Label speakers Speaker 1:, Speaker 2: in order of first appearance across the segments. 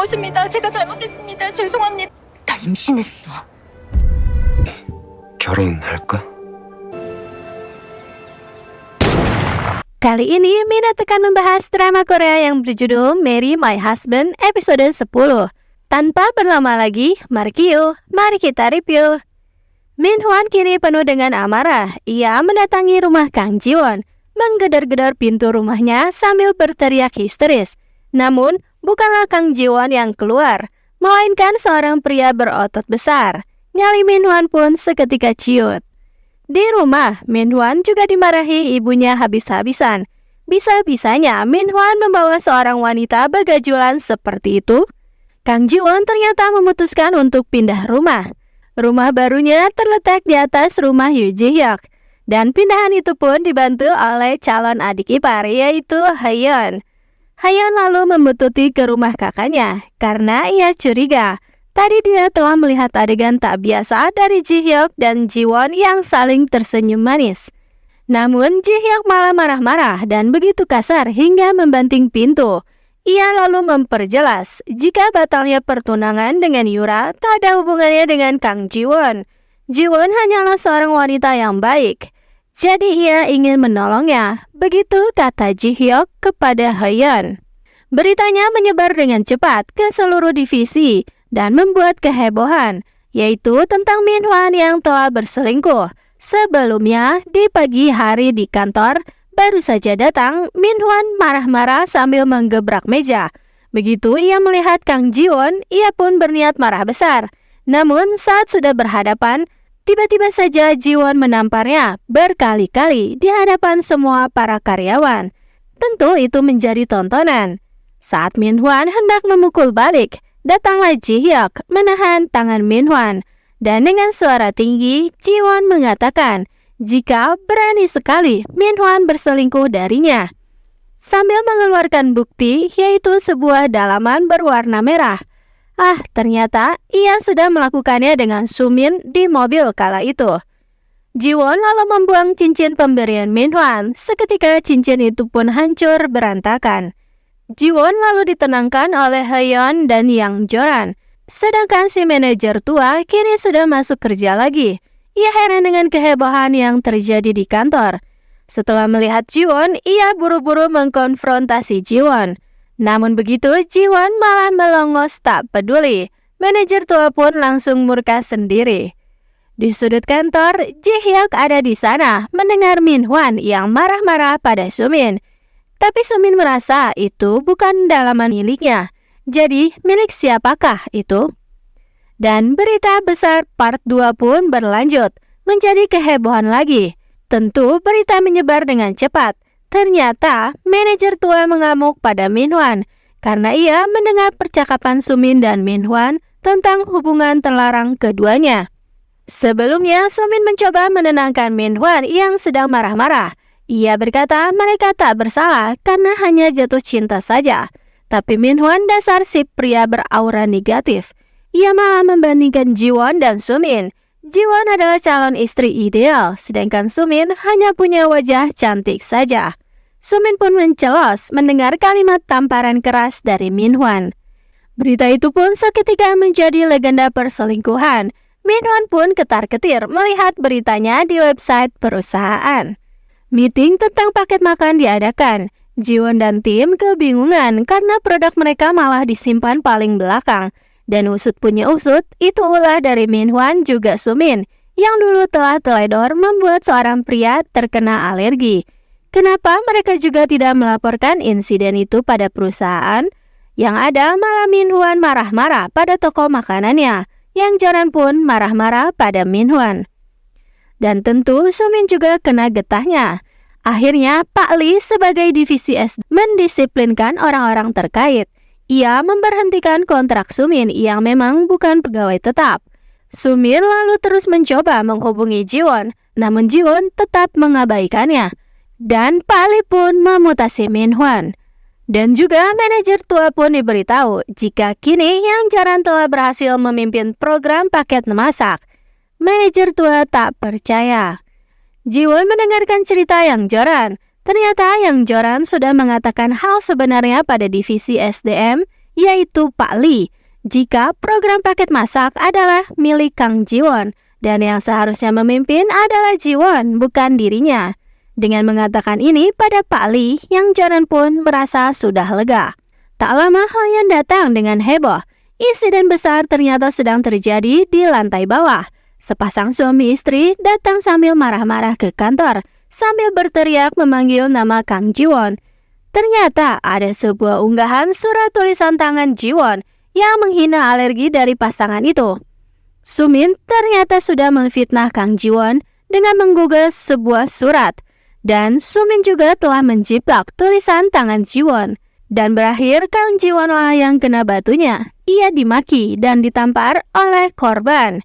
Speaker 1: 잘못입니다. 제가 잘못했습니다. 죄송합니다.
Speaker 2: 나 임신했어.
Speaker 3: 결혼할까?
Speaker 4: Kali ini Mina akan membahas drama Korea yang berjudul Marry My Husband episode 10. Tanpa berlama lagi, mari kita review. Min Hwan kini penuh dengan amarah. Ia mendatangi rumah Kang Ji-won, menggedor-gedor pintu rumahnya sambil berteriak histeris. Namun, bukanlah Kang Ji-won yang keluar, melainkan seorang pria berotot besar. Nyali Min Hwan pun seketika ciut. Di rumah, Min Hwan juga dimarahi ibunya habis-habisan. Bisa-bisanya Min Hwan membawa seorang wanita begajulan seperti itu. Kang Ji-won ternyata memutuskan untuk pindah rumah. Rumah barunya terletak di atas rumah Yoo Ji-hyuk. Dan pindahan itu pun dibantu oleh calon adik ipar, yaitu Haeyeon. Haeyeon lalu membututi ke rumah kakaknya karena ia curiga. Tadi dia telah melihat adegan tak biasa dari Ji-hyuk dan Ji-won yang saling tersenyum manis. Namun Ji-hyuk malah marah-marah dan begitu kasar hingga membanting pintu. Ia lalu memperjelas jika batalnya pertunangan dengan Yura tak ada hubungannya dengan Kang Ji-won. Ji-won hanyalah seorang wanita yang baik. Jadi ia ingin menolongnya, begitu kata Ji-hyuk kepada Haeyeon. Beritanya menyebar dengan cepat ke seluruh divisi dan membuat kehebohan, yaitu tentang Min Hwan yang telah berselingkuh. Sebelumnya, di pagi hari di kantor, baru saja datang, Min Hwan marah-marah sambil menggebrak meja. Begitu ia melihat Kang Ji-won, ia pun berniat marah besar. Namun saat sudah berhadapan, tiba-tiba saja Ji-won menamparnya berkali-kali di hadapan semua para karyawan. Tentu itu menjadi tontonan. Saat Min Hwan hendak memukul balik, datanglah Ji-hyuk menahan tangan Min Hwan. Dan dengan suara tinggi, Ji-won mengatakan jika berani sekali Min Hwan berselingkuh darinya. Sambil mengeluarkan bukti, yaitu sebuah dalaman berwarna merah. Ternyata ia sudah melakukannya dengan Sumin di mobil kala itu. Ji-won lalu membuang cincin pemberian Min Hwan. Seketika cincin itu pun hancur berantakan. Ji-won lalu ditenangkan oleh Haeyeon dan Yang Joran. Sedangkan si manajer tua kini sudah masuk kerja lagi. Ia heran dengan kehebohan yang terjadi di kantor. Setelah melihat Ji-won, ia buru-buru mengkonfrontasi Ji-won. Namun begitu, Ji-won malah melongos tak peduli. Manajer tua pun langsung murka sendiri. Di sudut kantor, Ji-hyuk ada di sana mendengar Min Hwan yang marah-marah pada Sumin. Tapi Sumin merasa itu bukan dalaman miliknya. Jadi, milik siapakah itu? Dan berita besar part 2 pun berlanjut, menjadi kehebohan lagi. Tentu berita menyebar dengan cepat. Ternyata, manajer tua mengamuk pada Min Hwan karena ia mendengar percakapan Sumin dan Min Hwan tentang hubungan terlarang keduanya. Sebelumnya, Sumin mencoba menenangkan Min Hwan yang sedang marah-marah. Ia berkata mereka tak bersalah karena hanya jatuh cinta saja. Tapi Min Hwan dasar si pria beraura negatif. Ia malah membandingkan Ji-won dan Sumin. Ji-won adalah calon istri ideal, sedangkan Sumin hanya punya wajah cantik saja. Sumin pun mencelos mendengar kalimat tamparan keras dari Min Hwan. Berita itu pun seketika menjadi legenda perselingkuhan. Min Hwan pun ketar-ketir melihat beritanya di website perusahaan. Meeting tentang paket makan diadakan. Ji-won dan tim kebingungan karena produk mereka malah disimpan paling belakang. Dan usut punya usut, itu ulah dari Min Hwan juga Sumin, yang dulu telah teledor membuat seorang pria terkena alergi. Kenapa mereka juga tidak melaporkan insiden itu pada perusahaan? Yang ada malah Min Hwan marah-marah pada toko makanannya. Yang Joran pun marah-marah pada Min Hwan. Dan tentu Sumin juga kena getahnya. Akhirnya Pak Lee sebagai divisi S mendisiplinkan orang-orang terkait. Ia memberhentikan kontrak Sumin yang memang bukan pegawai tetap. Sumin lalu terus mencoba menghubungi Ji-won, namun Ji-won tetap mengabaikannya. Dan Pak Lee pun memutasi Min Hwan. Dan juga manajer tua pun diberitahu jika kini Yang Joran telah berhasil memimpin program paket memasak. Manajer tua tak percaya. Ji-won mendengarkan cerita Yang Joran. Ternyata Yang Joran sudah mengatakan hal sebenarnya pada divisi SDM yaitu Pak Lee, jika program paket masak adalah milik Kang Ji-won dan yang seharusnya memimpin adalah Ji-won, bukan dirinya. Dengan mengatakan ini pada Pak Lee, Yang Joran pun merasa sudah lega. Tak lama Hyeon datang dengan heboh. Insiden besar ternyata sedang terjadi di lantai bawah. Sepasang suami istri datang sambil marah-marah ke kantor, sambil berteriak memanggil nama Kang Ji-won. Ternyata ada sebuah unggahan surat tulisan tangan Ji-won yang menghina alergi dari pasangan itu. Sumin ternyata sudah memfitnah Kang Ji-won dengan menggugah sebuah surat. Dan Sumin juga telah menjiplak tulisan tangan Ji-won. Dan berakhir Kang Ji-won lah yang kena batunya. Ia dimaki dan ditampar oleh korban.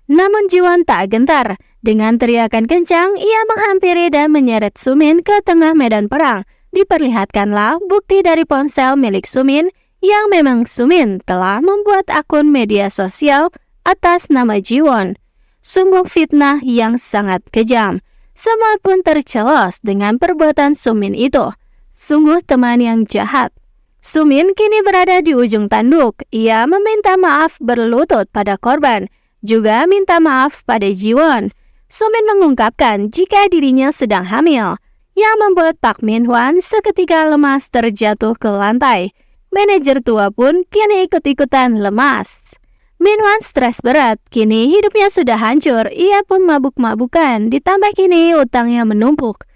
Speaker 4: Namun Ji-won tak gentar. Dengan teriakan kencang, ia menghampiri dan menyeret Sumin ke tengah medan perang. Diperlihatkanlah bukti dari ponsel milik Sumin yang memang Sumin telah membuat akun media sosial atas nama Ji-won. Sungguh fitnah yang sangat kejam. Semua pun tercelos dengan perbuatan Sumin itu. Sungguh teman yang jahat. Sumin kini berada di ujung tanduk. Ia meminta maaf berlutut pada korban, juga minta maaf pada Ji-won. Sumin mengungkapkan jika dirinya sedang hamil, yang membuat Park Min-hwan seketika lemas terjatuh ke lantai. Manajer tua pun kini ikut-ikutan lemas. Min-hwan stres berat, kini hidupnya sudah hancur, ia pun mabuk-mabukan, ditambah kini utangnya menumpuk.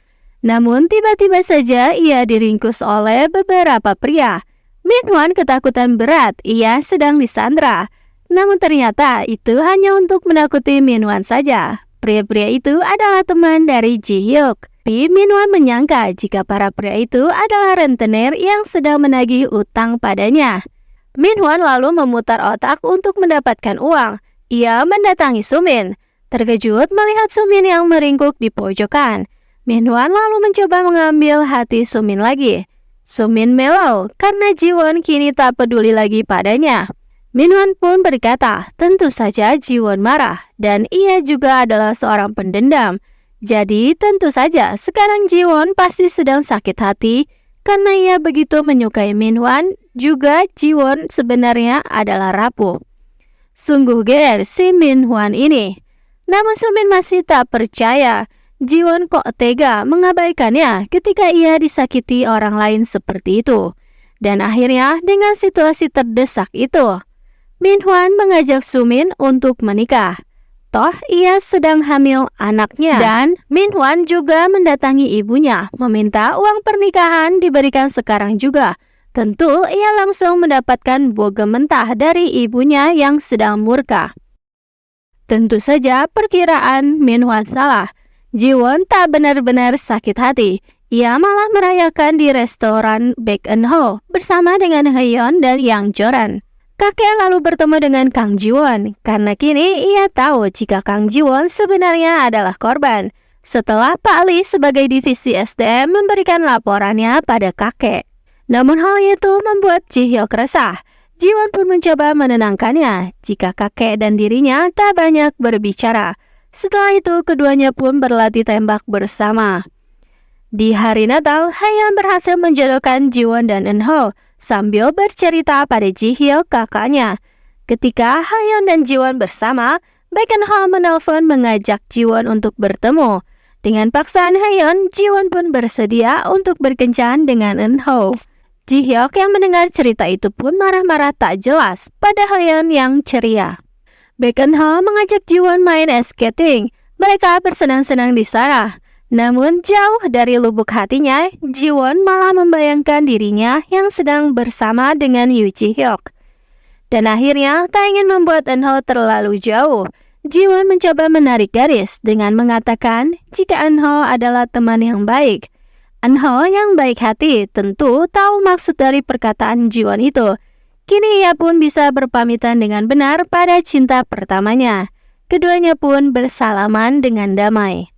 Speaker 4: Namun tiba-tiba saja ia diringkus oleh beberapa pria. Min-hwan ketakutan berat, ia sedang disandra. Namun ternyata itu hanya untuk menakuti Min-hwan saja. Pria-pria itu adalah teman dari Ji-hyuk. Tapi Min-hwan menyangka jika para pria itu adalah rentenir yang sedang menagih utang padanya. Min-hwan lalu memutar otak untuk mendapatkan uang. Ia mendatangi Sumin. Terkejut melihat Sumin yang meringkuk di pojokan. Min-hwan lalu mencoba mengambil hati Sumin lagi. Sumin melau karena Ji-won kini tak peduli lagi padanya. Min-hwan pun berkata, tentu saja Ji-won marah dan ia juga adalah seorang pendendam. Jadi tentu saja sekarang Ji-won pasti sedang sakit hati karena ia begitu menyukai Min-hwan, juga Ji-won sebenarnya adalah rapuh. Sungguh geer si Min-hwan ini. Namun Sumin masih tak percaya. Ji-won kok tega mengabaikannya ketika ia disakiti orang lain seperti itu. Dan akhirnya dengan situasi terdesak itu, Min-hwan mengajak Sumin untuk menikah. Toh ia sedang hamil anaknya. Dan Min-hwan juga mendatangi ibunya, meminta uang pernikahan diberikan sekarang juga. Tentu ia langsung mendapatkan bogem mentah dari ibunya yang sedang murka. Tentu saja perkiraan Min-hwan salah. Ji-won tak benar-benar sakit hati. Ia malah merayakan di restoran Baek Eun-ho bersama dengan Hyeon dan Yang Joran. Kakek lalu bertemu dengan Kang Ji-won karena kini ia tahu jika Kang Ji-won sebenarnya adalah korban. Setelah Pak Lee sebagai divisi SDM memberikan laporannya pada kakek. Namun hal itu membuat Ji-hyuk resah. Ji-won pun mencoba menenangkannya jika kakek dan dirinya tak banyak berbicara. Setelah itu keduanya pun berlatih tembak bersama. Di hari Natal, Hyeon berhasil menjodohkan Ji-won dan Eun-ho sambil bercerita pada Ji-hyuk kakaknya. Ketika Hyeon dan Ji-won bersama, Baek Eun-ho menelpon mengajak Ji-won untuk bertemu. Dengan paksaan Hyeon, Ji-won pun bersedia untuk berkencan dengan Eun-ho. Ji-hyuk yang mendengar cerita itu pun marah-marah tak jelas pada Hyeon yang ceria. Baek Eun-ho mengajak Ji-won main ice skating. Mereka bersenang-senang di sana. Namun jauh dari lubuk hatinya, Ji-won malah membayangkan dirinya yang sedang bersama dengan Yoo Ji-hyuk. Dan akhirnya tak ingin membuat Eun-ho terlalu jauh. Ji-won mencoba menarik garis dengan mengatakan jika Eun-ho adalah teman yang baik. Eun-ho yang baik hati tentu tahu maksud dari perkataan Ji-won itu. Kini ia pun bisa berpamitan dengan benar pada cinta pertamanya. Keduanya pun bersalaman dengan damai.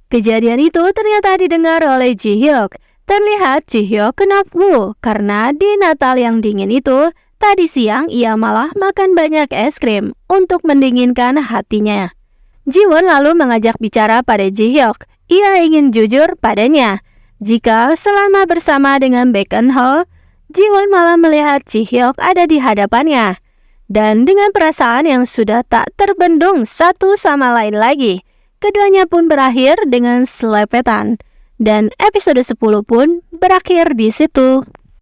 Speaker 4: Kejadian itu ternyata didengar oleh Ji-hyuk. Terlihat Ji-hyuk kena flu karena di Natal yang dingin itu, tadi siang ia malah makan banyak es krim untuk mendinginkan hatinya. Ji-won lalu mengajak bicara pada Ji-hyuk. Ia ingin jujur padanya. Jika selama bersama dengan Baek Eun-ho, Jiwon malah melihat Ji-hyuk ada di hadapannya. Dan dengan perasaan yang sudah tak terbendung satu sama lain lagi, keduanya pun berakhir dengan selepetan. Dan episode 10 pun berakhir di situ.